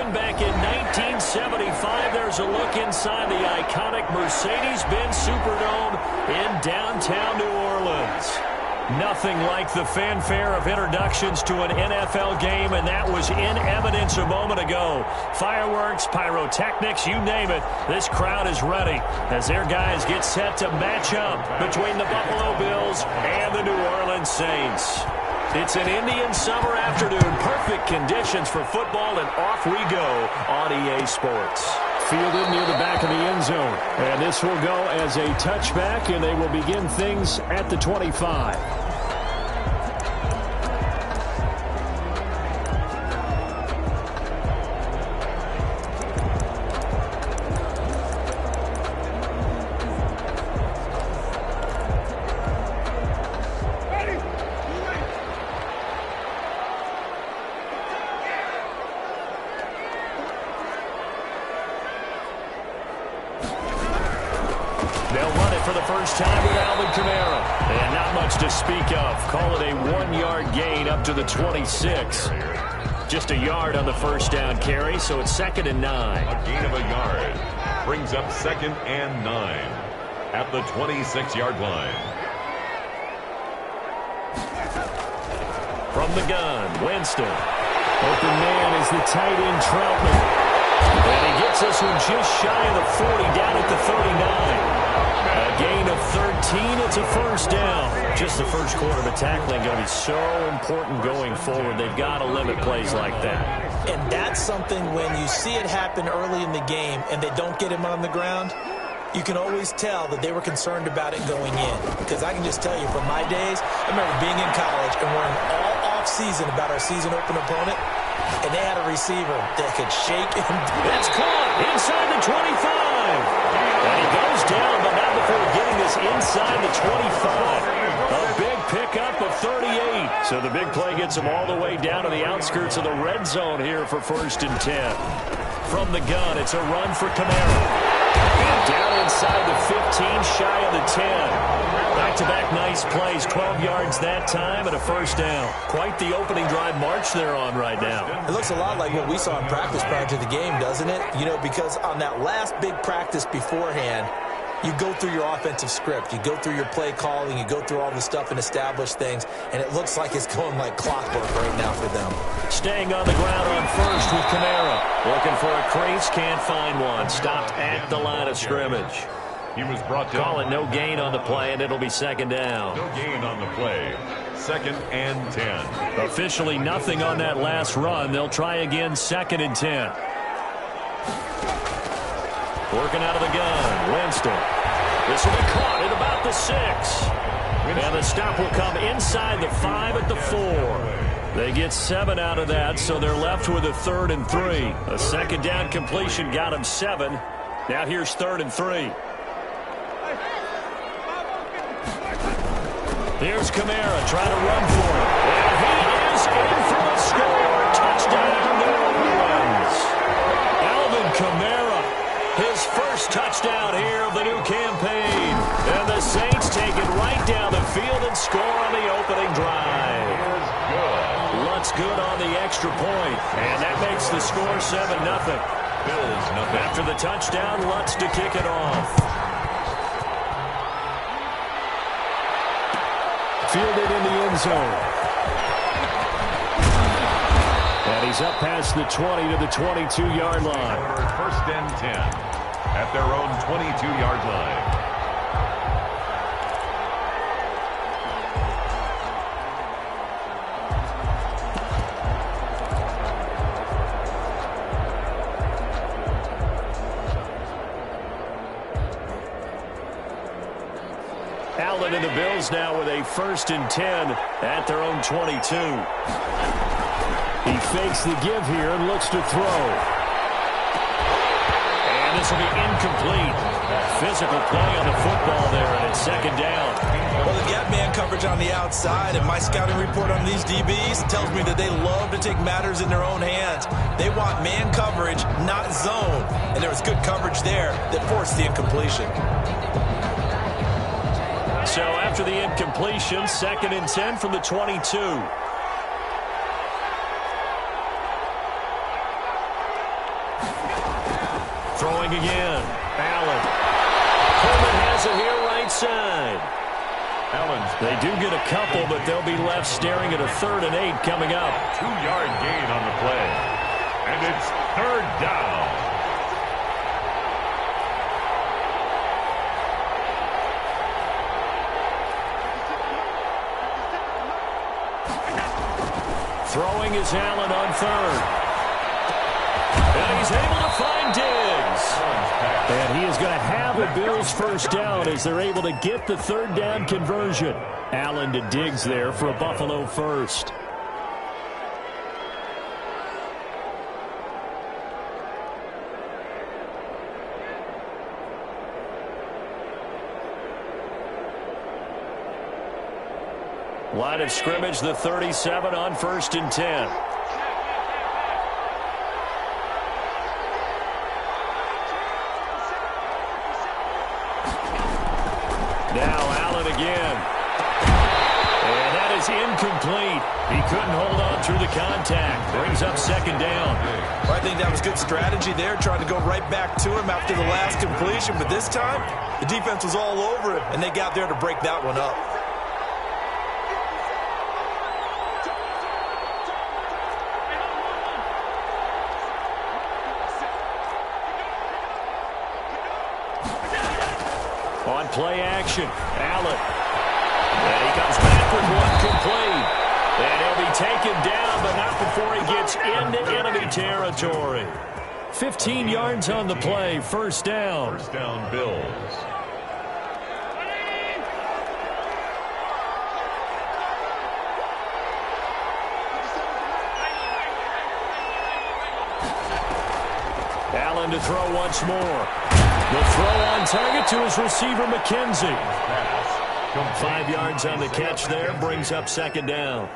again back in 1975. There's a look inside the iconic Mercedes-Benz Superdome in downtown New Orleans. Nothing like the fanfare of introductions to an NFL game, and that was in evidence a moment ago. Fireworks, pyrotechnics, you name it. This crowd is ready as their guys get set to match up between the Buffalo Bills and the New Orleans Saints. It's an Indian summer afternoon. Perfect conditions for football, and off we go on EA Sports. Fielded near the back of the end zone. And this will go as a touchback, and they will begin things at the 25. They'll run it for the first time with Alvin Kamara. And not much to speak of. Call it a 1-yard gain up to the 26. Just a yard on the first down carry, so it's 2nd and 9. A gain of a yard brings up 2nd and 9 at the 26-yard line. From the gun, Winston. Open man is the tight end, Troutman. And he gets us from just shy of the 40 down at the 39. A gain of 13. It's a first down. Just the first quarter of the tackling going to be so important going forward. They've got to limit plays like that. And that's something when you see it happen early in the game and they don't get him on the ground, you can always tell that they were concerned about it going in. Because I can just tell you from my days, I remember being in college and worrying all off-season about our season open opponent, and they had a receiver that could shake him. That's caught inside the 25. And he goes down, but not before getting this inside the 25. A big pickup of 38. So the big play gets him all the way down to the outskirts of the red zone here for 1st and 10. From the gun, it's a run for Kamara. And down inside the 15, shy of the 10. Back-to-back nice plays, 12 yards that time and a first down. Quite the opening drive march they're on right now. It looks a lot like what we saw in practice prior to the game, doesn't it? You know, because on that last big practice beforehand, you go through your offensive script. You go through your play calling. You go through all the stuff and establish things. And it looks like it's going like clockwork right now for them. Staying on the ground on first with Kamara. Looking for a crease, can't find one. Stopped at the line of scrimmage. He was brought down. Call it no gain on the play, and it'll be 2nd down. No gain on the play. 2nd and 10. Officially nothing on that last run. They'll try again, 2nd and 10. Working out of the gun, Winston. This will be caught at about the 6. And the stop will come inside the 5 at the 4. They get 7 out of that, so they're left with a 3rd and 3. A 2nd down completion got them 7. Now here's 3rd and 3. Here's Kamara trying to run for it. And he is in for a score. Touchdown, New Orleans. Alvin Kamara, his first touchdown here of the new campaign. And the Saints take it right down the field and score on the opening drive. Lutz good on the extra point. And that makes the score 7-0. Bills nothing. After the touchdown, Lutz to kick it off. Fielded in the end zone. And he's up past the 20 to the 22-yard line. 1st and 10 at their own 22-yard line. Allen and the Bills now with a 1st and 10 at their own 22. He fakes the give here and looks to throw. And this will be incomplete. Physical play on the football there, and it's 2nd down. Well, they've got man coverage on the outside, and my scouting report on these DBs tells me that they love to take matters in their own hands. They want man coverage, not zone. And there was good coverage there that forced the incompletion. So after the incompletion, 2nd and 10 from the 22. Throwing again. Allen. Coleman has it here right side. They do get a couple, but they'll be left staring at a 3rd and 8 coming up. 2-yard gain on the play. And it's 3rd down. Throwing is Allen on 3rd. And he's able to find Diggs. And he is going to have a Bills first down as they're able to get the 3rd down conversion. Allen to Diggs there for a Buffalo first. Line of scrimmage, the 37 on 1st and 10. Now Allen again. And that is incomplete. He couldn't hold on through the contact. Brings up 2nd down. Well, I think that was good strategy there, trying to go right back to him after the last completion. But this time, the defense was all over him, and they got there to break that one up. On play action, Allen. And he comes back with one complete. And he'll be taken down, but not before he gets into enemy territory. 15 yards on the play, 1st down. 1st down, Bills. Allen to throw once more. The throw on target to his receiver, McKenzie. 5 yards on the catch there, brings up 2nd down.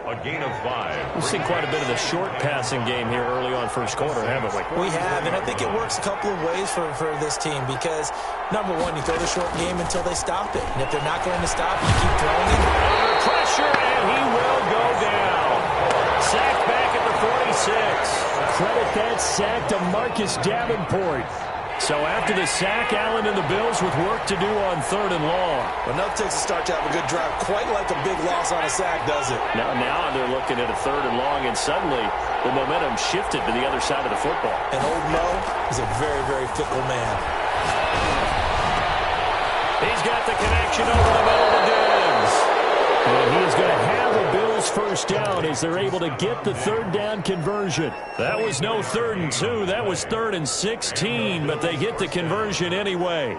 A gain of 5. We've seen quite a bit of the short passing game here early on 1st quarter, haven't we? We have, and I think it works a couple of ways for this team because, number one, you throw the short game until they stop it. And if they're not going to stop, you keep throwing it. Under pressure, and he will go down. Sacked back at the 46. Credit that sack to Marcus Davenport. So after the sack, Allen and the Bills with work to do on 3rd and long. Well, nothing takes a start to have a good drive, quite like a big loss on a sack, does it? Now they're looking at a 3rd and long, and suddenly the momentum shifted to the other side of the football. And old Mo is a very, very fickle man. He's got the connection over the middle to Diggs. And he is going to have a Bills first down as they're able to get the 3rd down conversion. That was no 3rd and 2. That was 3rd and 16, but they get the conversion anyway.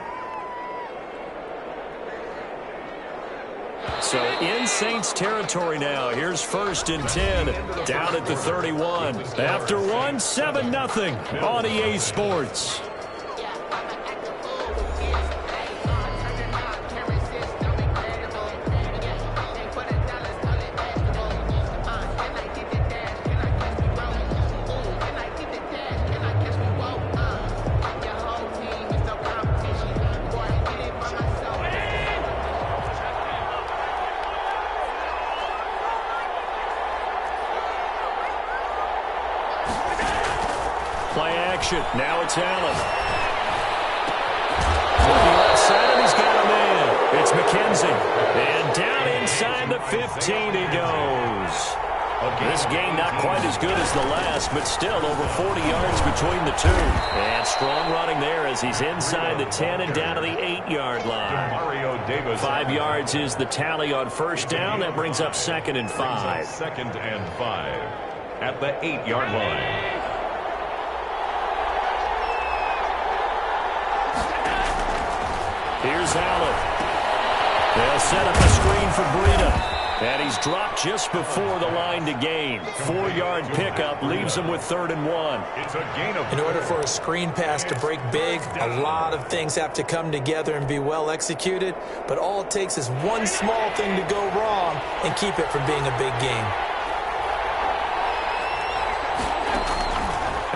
So in Saints territory now. Here's 1st and 10 down at the 31. After one, 7-0 on EA Sports. Play action. Now it's Allen. Looking left side, and he's got a man. It's McKenzie. And down inside the 15 he goes. This game not quite as good as the last, but still over 40 yards between the two. And strong running there as he's inside the 10 and down to the 8-yard line. 5 yards is the tally on 1st down. That brings up 2nd and 5. 2nd and 5 at the 8-yard line. Here's Allen. They'll set up a screen for Breida. And he's dropped just before the line to gain. 4-yard pickup leaves him with 3rd and 1. It's a gain of. In order for a screen pass to break big, a lot of things have to come together and be well executed. But all it takes is one small thing to go wrong and keep it from being a big game.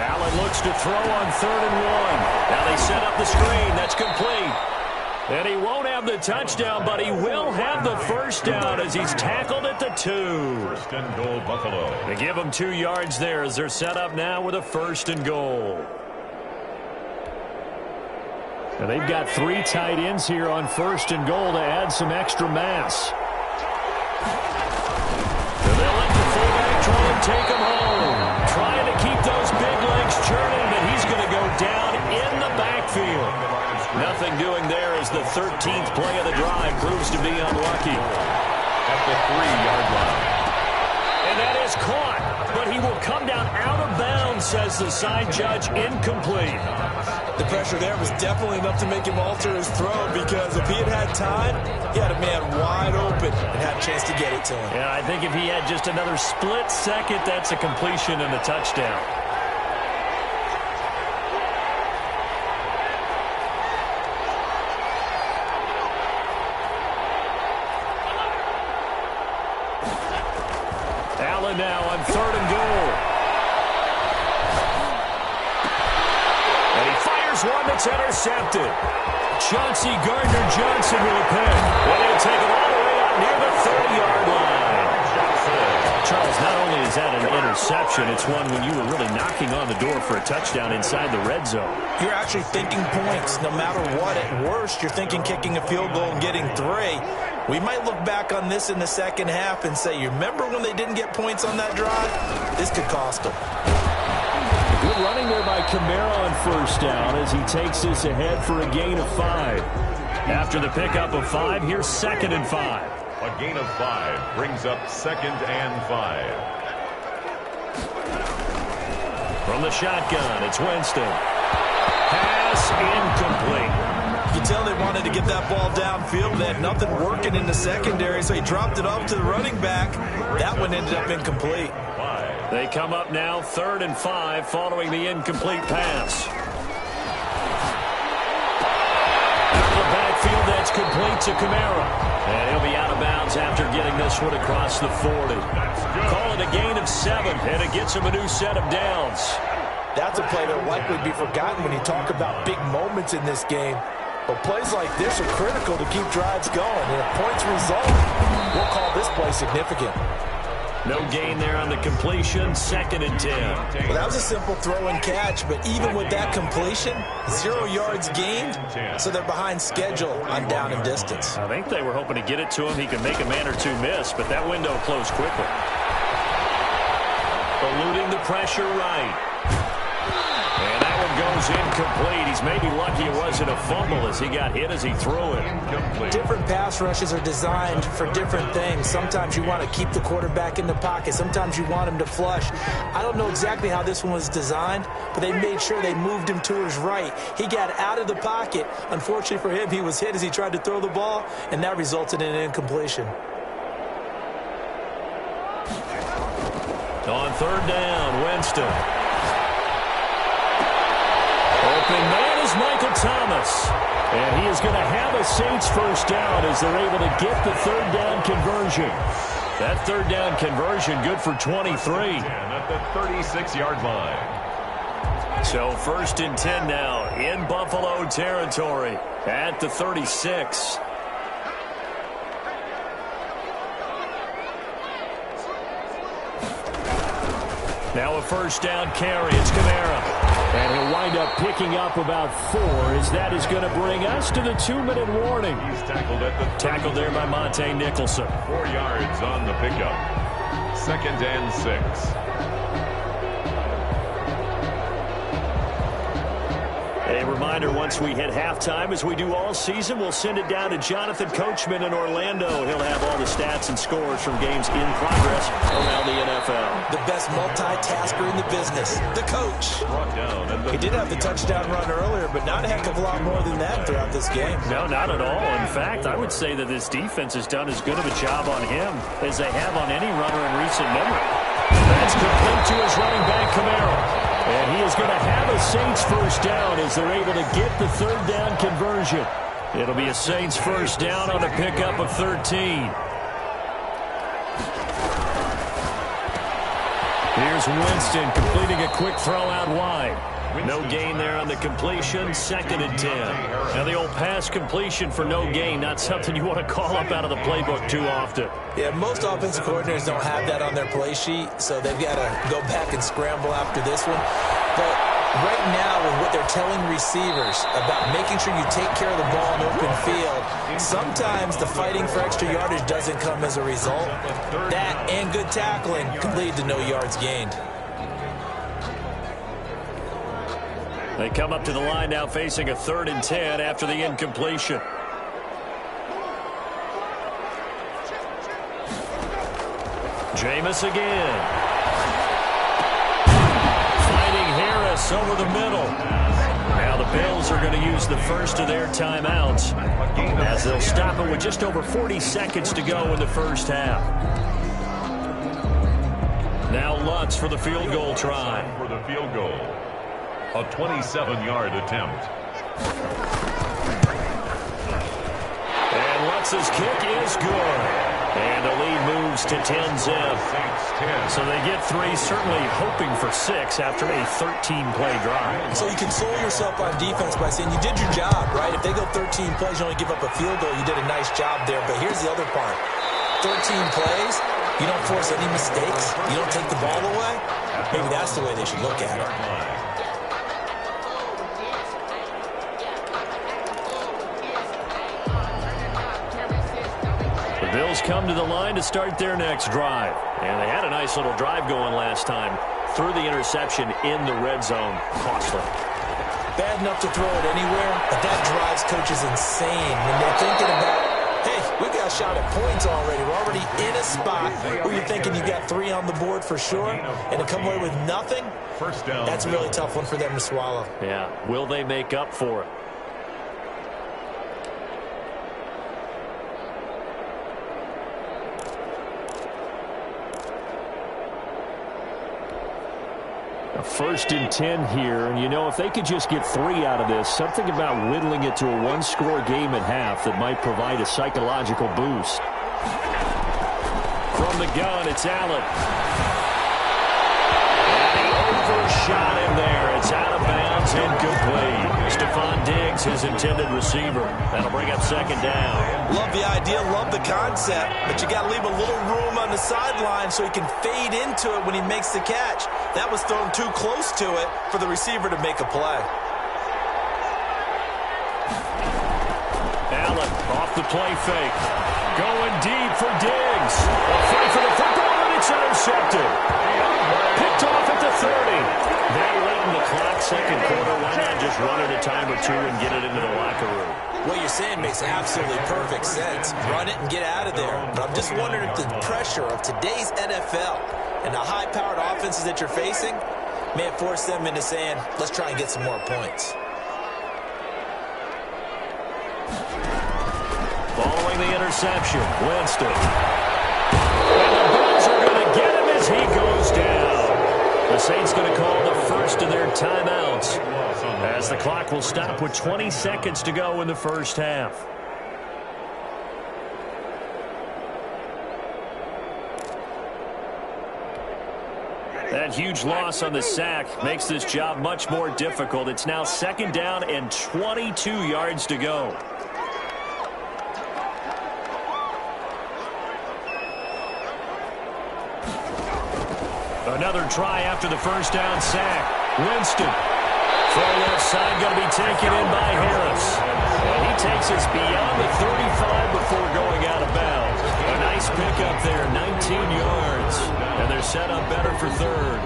Allen looks to throw on 3rd and 1. Now they set up the screen. That's complete. And he won't have the touchdown, but he will have the first down as he's tackled at the 2. 1st and goal, Buffalo. They give him 2 yards there as they're set up now with a 1st and goal. And they've got 3 tight ends here on 1st and goal to add some extra mass. And they'll let the fullback try and take him home. Trying to keep those big legs churning, but he's going to go down in the backfield. Nothing doing there as the 13th play of the drive proves to be unlucky. At the 3-yard line. And that is caught, but he will come down out of bounds, says the side judge, incomplete. The pressure there was definitely enough to make him alter his throw, because if he had time, he had a man wide open and had a chance to get it to him. Yeah, I think if he had just another split second, that's a completion and a touchdown. Allen now on 3rd and goal. And he fires one that's intercepted. Chauncey Gardner-Johnson with a pick. And he'll take it all the way up near the 30-yard line. Charles, not only is that an interception, it's one when you were really knocking on the door for a touchdown inside the red zone. You're actually thinking points. No matter what, at worst, you're thinking kicking a field goal and getting 3. We might look back on this in the second half and say, you remember when they didn't get points on that drive? This could cost them. Good running there by Kamara on 1st down as he takes this ahead for a gain of 5. After the pickup of 5, here's 2nd and 5. A gain of 5 brings up 2nd and 5. From the shotgun, it's Winston. Pass incomplete. You can tell they wanted to get that ball downfield. They had nothing working in the secondary, so he dropped it off to the running back. That one ended up incomplete. They come up now 3rd and 5 following the incomplete pass. Out of the backfield, that's complete to Kamara. And he'll be out of bounds after getting this one across the 40. Call it a gain of 7, and it gets him a new set of downs. That's a play that will likely be forgotten when you talk about big moments in this game. But plays like this are critical to keep drives going. And if points result, we'll call this play significant. No gain there on the completion, 2nd and 10. Well, that was a simple throw and catch, but even with that completion, 0 yards gained, so they're behind schedule on down and distance. I think they were hoping to get it to him. He could make a man or 2 miss, but that window closed quickly. Eluding the pressure right. And that one goes incomplete. He's maybe lucky it wasn't a fumble as he got hit as he threw it. Different pass rushes are designed for different things. Sometimes you want to keep the quarterback in the pocket. Sometimes you want him to flush. I don't know exactly how this one was designed, but they made sure they moved him to his right. He got out of the pocket. Unfortunately for him, he was hit as he tried to throw the ball, and that resulted in an incompletion. On 3rd down, Winston. Open man is Michael Thomas. And he is going to have a Saints 1st down as they're able to get the 3rd down conversion. That 3rd down conversion good for 23. And at the 36-yard line. So 1st and 10 now in Buffalo territory at the 36. Now a 1st down carry. It's Kamara. And he'll wind up picking up about 4 as that is going to bring us to the 2-minute warning. He's tackled at the Tackled there by Monte Nicholson. 4 yards on the pickup. 2nd and 6. A reminder, once we hit halftime, as we do all season, we'll send it down to Jonathan Coachman in Orlando. He'll have all the stats and scores from games in progress around the NFL. The best multitasker in the business, the coach. He did have the touchdown run earlier, but not a heck of a lot more than that throughout this game. No, not at all. In fact, I would say that this defense has done as good of a job on him as they have on any runner in recent memory. That's complete to his running back, Kamara. And he is going to have a Saints 1st down as they're able to get the 3rd down conversion. It'll be a Saints 1st down on a pickup of 13. Here's Winston completing a quick throw out wide. No gain there on the completion, 2nd and 10. Now the old pass completion for no gain, not something you want to call up out of the playbook too often. Yeah, most offensive coordinators don't have that on their play sheet, so they've got to go back and scramble after this one. But right now with what they're telling receivers about making sure you take care of the ball in open field, sometimes the fighting for extra yardage doesn't come as a result. That and good tackling could lead to no yards gained. They come up to the line now facing a 3rd and 10 after the incompletion. Jameis again. Fighting Harris over the middle. Now the Bills are going to use the first of their timeouts as they'll stop it with just over 40 seconds to go in the first half. Now Lutz for the field goal try. For the field goal. A 27-yard attempt. And Lutz's kick is good. And the lead moves to 10-zip. So they get 3, certainly hoping for 6 after a 13-play drive. So you console yourself on defense by saying you did your job, right? If they go 13 plays, you only give up a field goal, you did a nice job there. But here's the other part. 13 plays, you don't force any mistakes, you don't take the ball away. Maybe that's the way they should look at it. Bills come to the line to start their next drive. And they had a nice little drive going last time. Threw the interception in the red zone. Costly. Bad enough to throw it anywhere, but that drives coaches insane when they're thinking about, hey, we got a shot at points already. We're already in a spot where you're thinking you got 3 on the board for sure, and to come away with nothing, First down. that's a really tough one for them to swallow. Yeah. Will they make up for it? A 1st and 10 here, and you know, if they could just get 3 out of this, something about whittling it to a 1-score game at half that might provide a psychological boost. From the gun, it's Allen. And he overshot him there. It's out of bounds, incomplete. Stephon Diggs, his intended receiver. That'll bring up 2nd down. Love the idea, love the concept, but you got to leave a little room on the sideline so he can fade into it when he makes the catch. That was thrown too close to it for the receiver to make a play. Allen off the play fake. Going deep for Diggs. A fight for the football, and it's intercepted. Picked off at the 30. That late in the clock, 2nd quarter. Why not just run it a time or 2 and get it into the locker room? What you're saying makes absolutely perfect sense. Run it and get out of there. But I'm just wondering if the pressure of today's NFL and the high-powered offenses that you're facing may have forced them into saying, let's try and get some more points. Following the interception, Winston. And the Bills are going to get him as he goes down. The Saints going to call the first of their timeouts as the clock will stop with 20 seconds to go in the first half. That huge loss on the sack makes this job much more difficult. It's now 2nd down and 22 yards to go. Another try after the first down sack. Winston. Full left side going to be taken in by Harris. And he takes us beyond the 35 before going out of bounds. A nice pickup there, 19 yards. And they're set up better for 3rd.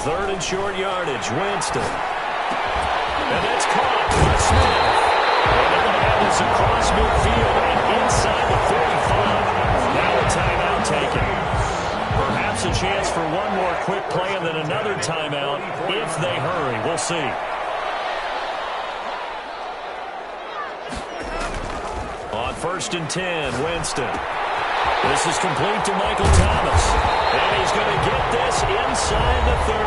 Third and short yardage, Winston. And that's caught by Smith. And that is across midfield and inside the 45. Now a timeout taken. Perhaps a chance for one more quick play and then another timeout if they hurry. We'll see. On 1st and 10, Winston. This is complete to Michael Thomas. And he's going to get this inside the 30.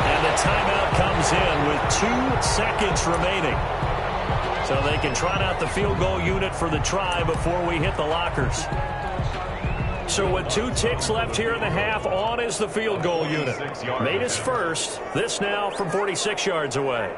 And the timeout comes in with 2 seconds remaining. So they can trot out the field goal unit for the try before we hit the lockers. So with 2 ticks left here in the half, on is the field goal unit. Made his first. This now from 46 yards away.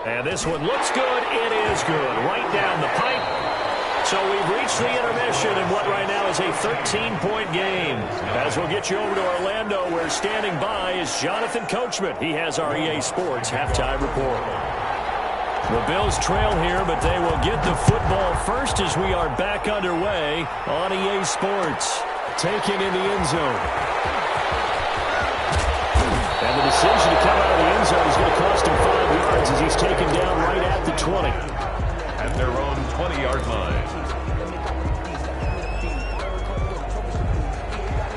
And this one looks good. It is good. Right down the pipe. So we've reached the intermission in what right now is a 13-point game. As we'll get you over to Orlando, where standing by is Jonathan Coachman. He has our EA Sports halftime report. The Bills trail here, but they will get the football first as we are back underway on EA Sports. Taken in the end zone. And the decision to come out of the end zone is going to cost him 5 yards as he's taken down right at the 20. At their own 20-yard line.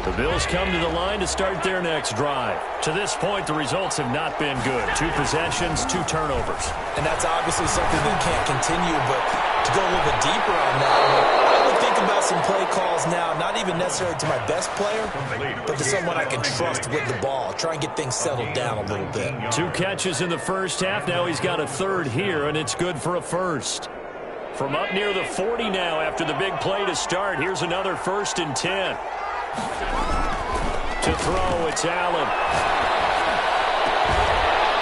The Bills come to the line to start their next drive. To this point, the results have not been good. 2 possessions, 2 turnovers. And that's obviously something that can't continue, but to go a little bit deeper on that, I would think about some play calls now, not even necessarily to my best player, but to someone I can trust with the ball. Try and get things settled down a little bit. 2 catches in the first half. Now he's got a third here, and it's good for a first. From up near the 40 now after the big play to start, here's another 1st and 10. To throw, it's Allen.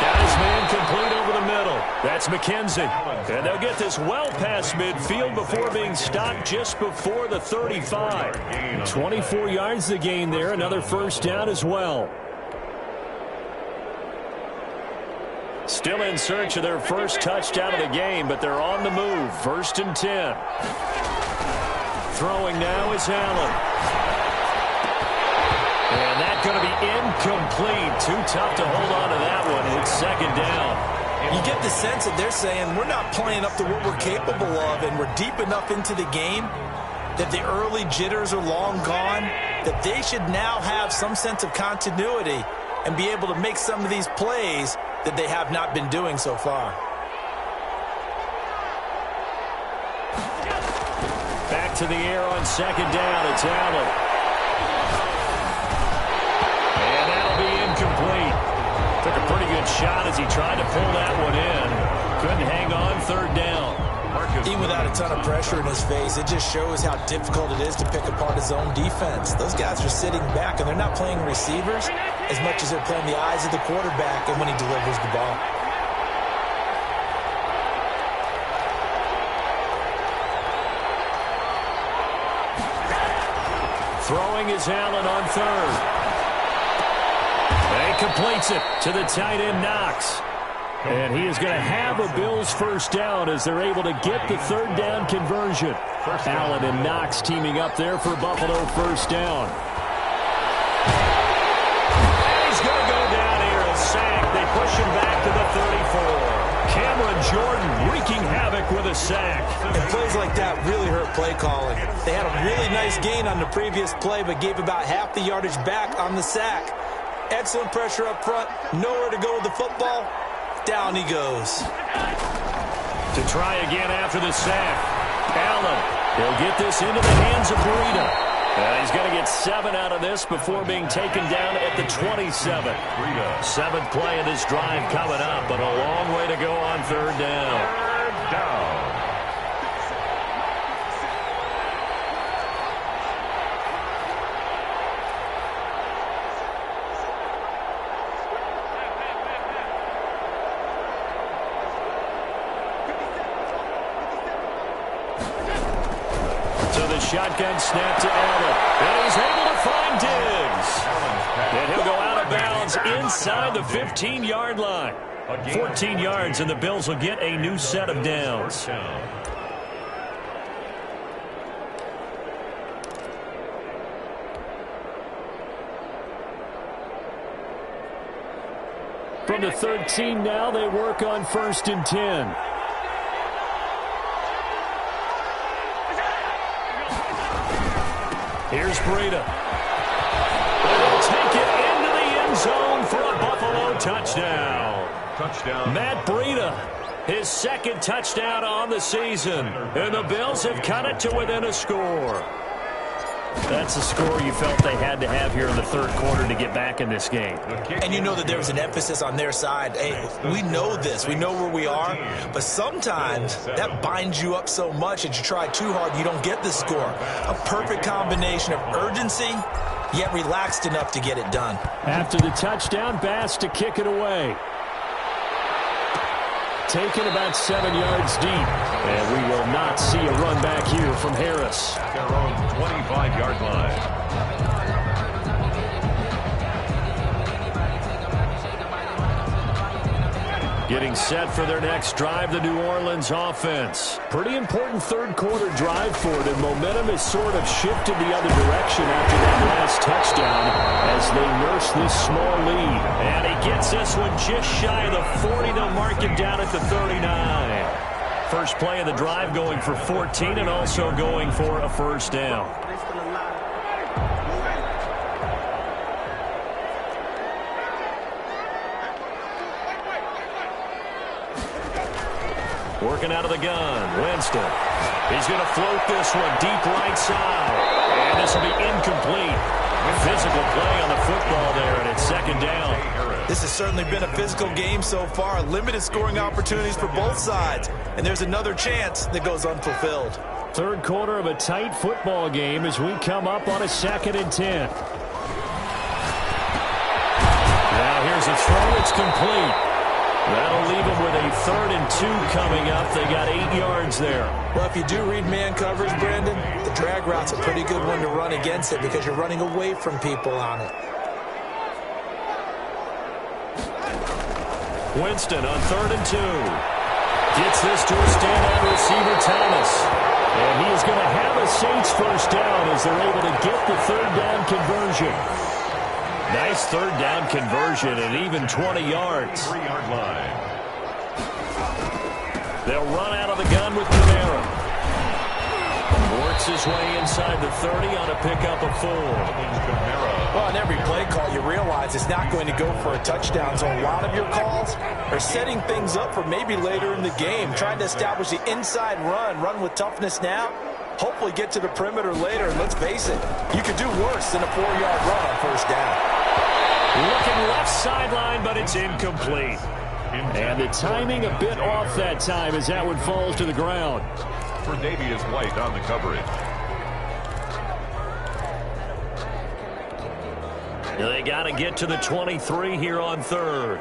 Got his man complete over the middle. That's McKenzie. And they'll get this well past midfield before being stopped just before the 35. 24 yards to gain there. Another first down as well. Still in search of their first touchdown of the game, but they're on the move. 1st and 10. Throwing now is Allen. And that's going to be incomplete. Too tough to hold on to that one. It's 2nd down. You get the sense that they're saying we're not playing up to what we're capable of, and we're deep enough into the game that the early jitters are long gone, that they should now have some sense of continuity and be able to make some of these plays that they have not been doing so far. Back to the air on 2nd down. It's Allen. Incomplete. Took a pretty good shot as he tried to pull that one in. Couldn't hang on. 3rd down. Even without a ton of pressure in his face, it just shows how difficult it is to pick apart his own defense. Those guys are sitting back, and they're not playing receivers as much as they're playing the eyes of the quarterback and when he delivers the ball. Throwing is Allen on 3rd. And he completes it to the tight end, Knox. And he is going to have a Bills first down as they're able to get the 3rd down conversion. Allen and Knox teaming up there for Buffalo first down. And he's going to go down here, a sack. They push him back to the 34. Cameron Jordan wreaking havoc with a sack. And plays like that really hurt play calling. They had a really nice gain on the previous play, but gave about half the yardage back on the sack. Excellent pressure up front. Nowhere to go with the football. Down he goes. To try again after the sack. Allen. He'll get this into the hands of Breida. He's going to get 7 out of this before being taken down at the 27. 7th play of this drive coming up, but a long way to go on 3rd down. 3rd down. Shotgun snap to Allen. And he's able to find Diggs. And he'll go out of bounds inside the 15-yard line. 14 yards, and the Bills will get a new set of downs. From the 13 now, they work on 1st and 10. Here's Breida. They'll take it into the end zone for a Buffalo touchdown. Matt Breida, his 2nd touchdown on the season. And the Bills have cut it to within a score. That's a score you felt they had to have here in the 3rd quarter to get back in this game. And you know that there was an emphasis on their side. Hey, we know this. We know where we are. But sometimes that binds you up so much that you try too hard, you don't get the score. A perfect combination of urgency, yet relaxed enough to get it done. After the touchdown, Bass to kick it away. taken about 7 yards deep. And we will not see a run back here from Harris. Their own 25-yard line. Getting set for their next drive, the New Orleans offense. Pretty important third quarter drive for them. Momentum has sort of shifted the other direction after that last touchdown as they nurse this small lead. And he gets this one just shy of the 40. They'll mark him down at the 39. First play of the drive going for 14 and also going for a first down. Working out of the gun, Winston. He's going to float this one deep right side. And this will be incomplete. Physical play on the football there, and it's second down. This has certainly been a physical game so far. Limited scoring opportunities for both sides. And there's another chance that goes unfulfilled. Third quarter of a tight football game as we come up on a 2nd and 10. Now here's a throw. It's complete. That'll leave them with a 3rd and 2 coming up. They got 8 yards there. Well, if you do read man coverage, Brandon, the drag route's a pretty good one to run against it because you're running away from people on it. Winston on 3rd and 2. Gets this to a standout receiver, Thomas. And he is going to have a Saints first down as they're able to get the 3rd down conversion. Nice 3rd down conversion and even 20 yards. 3-yard line. They'll run out of the gun with Camara. Works his way inside the 30 on a pickup of 4. Well, on every play call, you realize it's not going to go for a touchdown. So a lot of your calls are setting things up for maybe later in the game, trying to establish the inside run with toughness now. Hopefully get to the perimeter later. And let's face it, you could do worse than a 4-yard run on first down. Looking left sideline, but it's incomplete. And the timing a bit off that time as that one falls to the ground. For Davius White on the coverage. They got to get to the 23 here on 3rd.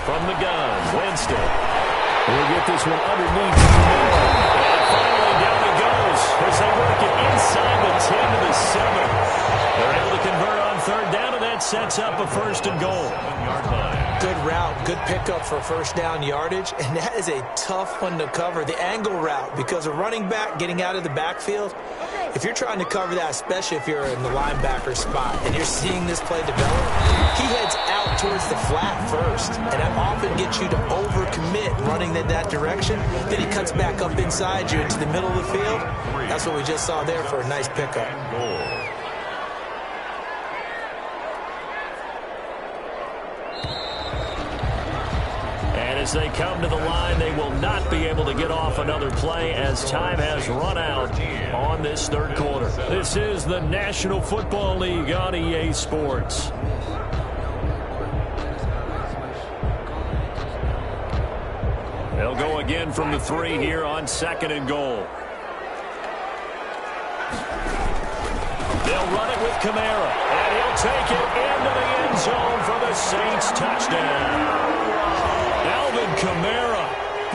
From the gun, Winston. We'll get this one underneath. And finally down he goes as they work it inside the 10 to the 7. They're able to convert on 3rd down, and that sets up a 1st and goal. Good route, good pickup for first down yardage, and that is a tough one to cover, the angle route, because a running back getting out of the backfield, if you're trying to cover that, especially if you're in the linebacker spot and you're seeing this play develop, he heads out towards the flat first, and that often gets you to overcommit running in that direction. Then he cuts back up inside you into the middle of the field. That's what we just saw there for a nice pickup. As they come to the line, they will not be able to get off another play as time has run out on this 3rd quarter. This is the National Football League on EA Sports. They'll go again from the 3 here on 2nd and goal. They'll run it with Camara, and he'll take it into the end zone for the Saints touchdown. Alvin Kamara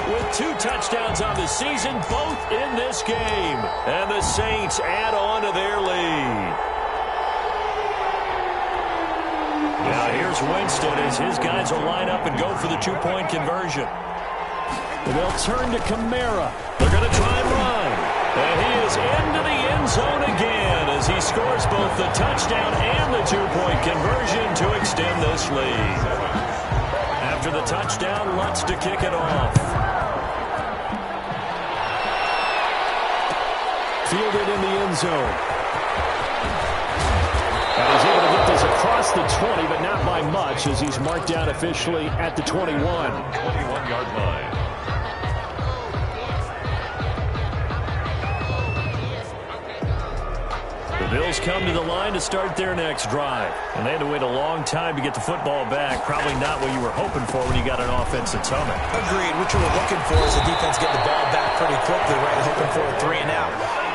with 2 touchdowns on the season, both in this game. And the Saints add on to their lead. Now here's Winston as his guys will line up and go for the 2-point conversion. And they'll turn to Kamara. They're going to try and run. And he is into the end zone again as he scores both the touchdown and the 2-point conversion to extend this lead. After the touchdown, Lutz to kick it off. Fielded in the end zone. And he's able to get this across the 20, but not by much as he's marked down officially at the 21. 21-yard line. The Bills come to the line to start their next drive. And they had to wait a long time to get the football back. Probably not what you were hoping for when you got an offensive tunnel. Agreed. What you were looking for is the defense getting the ball back pretty quickly, right? Hoping for a 3 and out.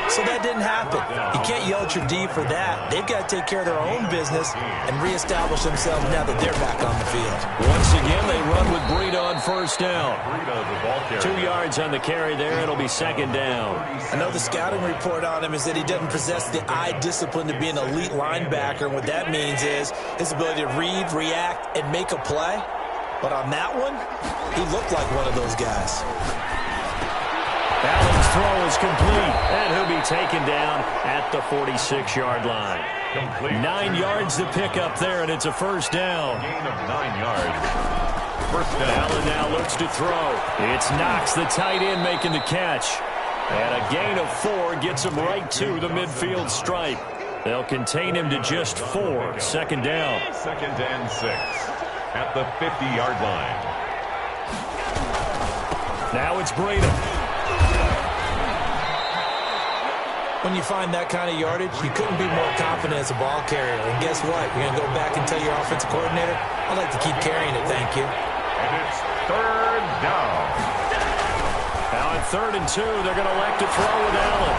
So that didn't happen. You can't yell at your D for that. They've got to take care of their own business and reestablish themselves now that they're back on the field. Once again, they run with Breida on first down. 2 yards on the carry there. It'll be second down. I know the scouting report on him is that he doesn't possess the eye discipline to be an elite linebacker. And what that means is his ability to read, react, and make a play. But on that one, he looked like one of those guys. Allen's throw is complete, and he'll be taken down at the 46-yard line. 9 yards to pick up there, and it's a first down. Gain of 9 yards. First down. Allen now looks to throw. It's Knox, the tight end, making the catch. And a gain of 4 gets him right to the midfield stripe. They'll contain him to just 4. Second down. 2nd and 6 at the 50-yard line. Now it's Breida. When you find that kind of yardage, you couldn't be more confident as a ball carrier. And guess what? You're going to go back and tell your offensive coordinator, I'd like to keep carrying it, thank you. And it's 3rd down. Now on 3rd and 2, they're going to elect to throw with Allen.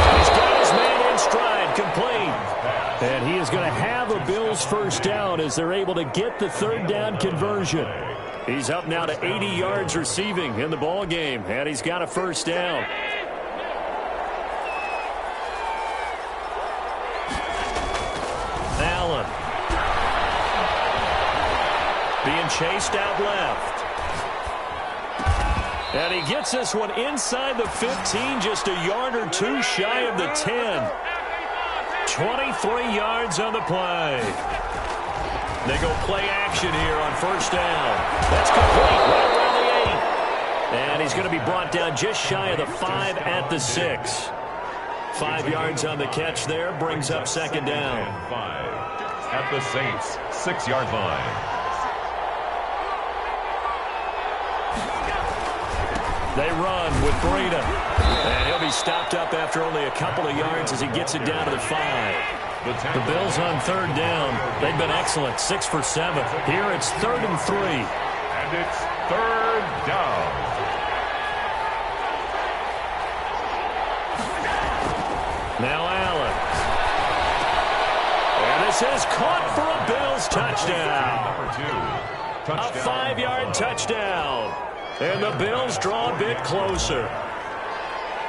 He's got his man in stride, complete. And he is going to have a Bills first down as they're able to get the 3rd down conversion. He's up now to 80 yards receiving in the ball game, and he's got a first down. Allen being chased out left. And he gets this one inside the 15, just a yard or 2 shy of the 10. 23 yards on the play. They go play action here on first down. That's complete right around the 8. And he's going to be brought down just shy of the 5 at the 6. 5 yards on the catch there, brings up second down. 5 at the Saints' 6-yard line. They run with Breida. And he'll be stopped up after only a couple of yards as he gets it down to the 5. The Bills on 3rd down. They've been excellent, 6 for 7. Here it's 3rd and 3. And it's 3rd down. Now Allen. And this is caught for a Bills touchdown. Number 2. A 5-yard touchdown. And the Bills draw a bit closer.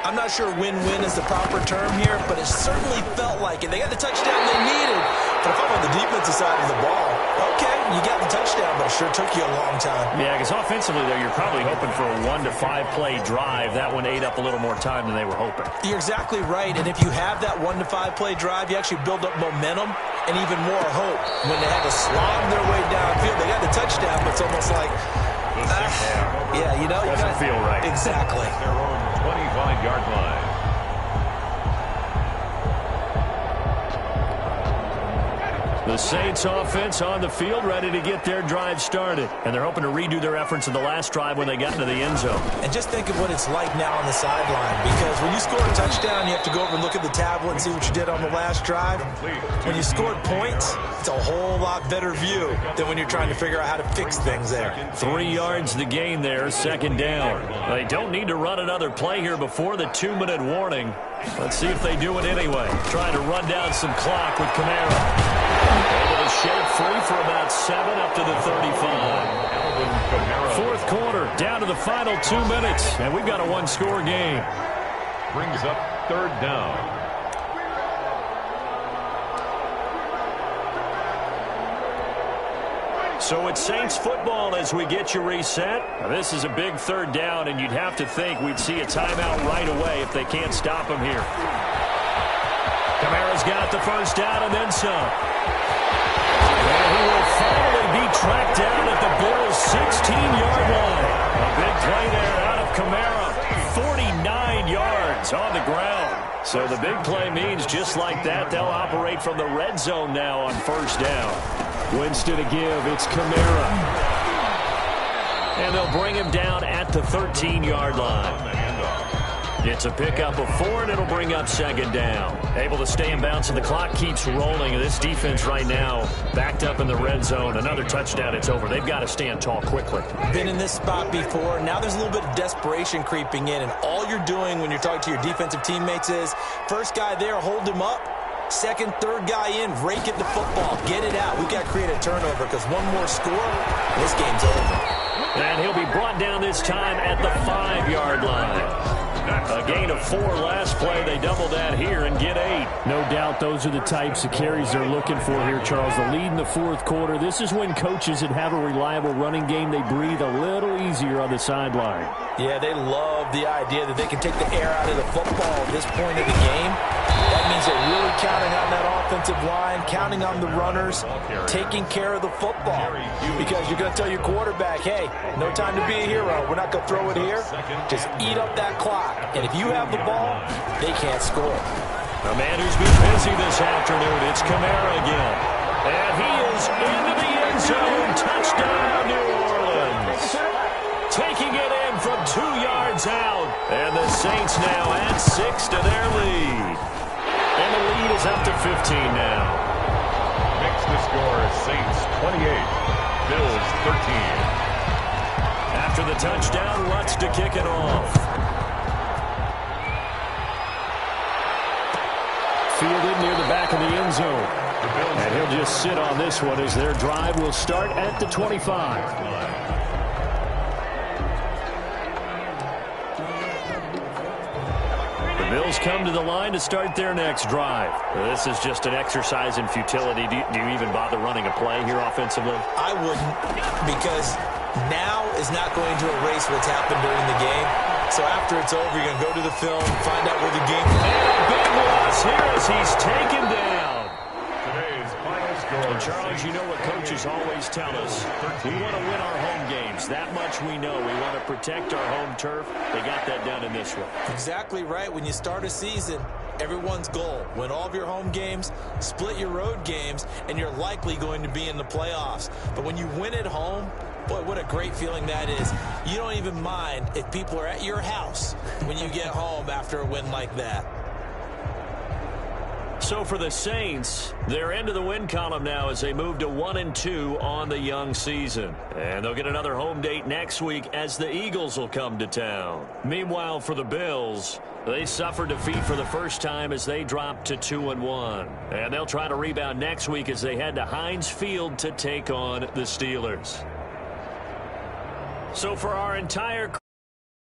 I'm not sure win-win is the proper term here, but it certainly felt like it. They got the touchdown they needed. But if I'm on the defensive side of the ball, okay, you got the touchdown, but it sure took you a long time. Yeah, because offensively, though, you're probably hoping for a 1 to 5 play drive. That one ate up a little more time than they were hoping. You're exactly right, and if you have that 1 to 5 play drive, you actually build up momentum and even more hope. When they had to slog their way downfield, they got the touchdown, but it's almost like, yeah, you know, doesn't feel right. Exactly. Their own 25-yard line. The Saints offense on the field, ready to get their drive started. And they're hoping to redo their efforts in the last drive when they got into the end zone. And just think of what it's like now on the sideline. Because when you score a touchdown, you have to go over and look at the tablet and see what you did on the last drive. When you scored points, it's a whole lot better view than when you're trying to figure out how to fix things there. 3 yards the gain there, second down. They don't need to run another play here before the 2-minute warning. Let's see if they do it anyway. Trying to run down some clock with Kamara. Able to shake free for about 7 up to the 35. Fourth quarter, down to the final 2 minutes, and we've got a 1-score game. Brings up 3rd down. So it's Saints football as we get you reset. Now, this is a big 3rd down, and you'd have to think we'd see a timeout right away if they can't stop him here. Kamara's got the first down and then some. And he will finally be tracked down at the Bills' 16-yard line. A big play there out of Kamara. 49 yards on the ground. So the big play means just like that, they'll operate from the red zone now on first down. Winston to give, it's Kamara. And they'll bring him down at the 13-yard line. It's a pickup of 4, and it'll bring up second down. Able to stay in bounds, and the clock keeps rolling. This defense right now backed up in the red zone. Another touchdown, it's over. They've got to stand tall quickly. Been in this spot before. Now there's a little bit of desperation creeping in, and all you're doing when you're talking to your defensive teammates is first guy there, hold him up. Second, third guy in, rake at the football. Get it out. We've got to create a turnover because one more score, this game's over. And he'll be brought down this time at the 5-yard line. A gain of 4 last play. They double that here and get 8. No doubt those are the types of carries they're looking for here, Charles. The lead in the fourth quarter. This is when coaches that have a reliable running game, they breathe a little easier on the sideline. Yeah, they love the idea that they can take the air out of the football at this point of the game. That means they're really counting on that offensive line, counting on the runners, taking care of the football. Because you're going to tell your quarterback, hey, no time to be a hero. We're not going to throw it here. Just eat up that clock. And if you have the ball, they can't score. A man who's been busy this afternoon, it's Kamara again. And he is into the end zone. Touchdown, New Orleans. Taking it in from 2 yards out. And the Saints now add 6 to their lead. And the lead is up to 15 now. Makes the score Saints 28, Bills 13. After the touchdown, Lutz to kick it off. Fielded near the back of the end zone. And he'll just sit on this one as their drive will start at the 25. Bills come to the line to start their next drive. This is just an exercise in futility. Do you even bother running a play here offensively? I wouldn't, because now is not going to erase what's happened during the game. So after it's over, you're going to go to the film, find out where the game is. And a big loss here as he's taken down. Today's final score. And Charles, you know what coaches always tell us. We want to win our home games. That much we know. We want to protect our home turf. They got that done in this one. Exactly right. When you start a season, everyone's goal, win all of your home games, split your road games, and you're likely going to be in the playoffs. But when you win at home, boy, what a great feeling that is. You don't even mind if people are at your house when you get home after a win like that. So for the Saints, they're into the win column now as they move to 1-2 on the young season. And they'll get another home date next week as the Eagles will come to town. Meanwhile, for the Bills, they suffered defeat for the first time as they dropped to 2-1. And they'll try to rebound next week as they head to Heinz Field to take on the Steelers. So for our entire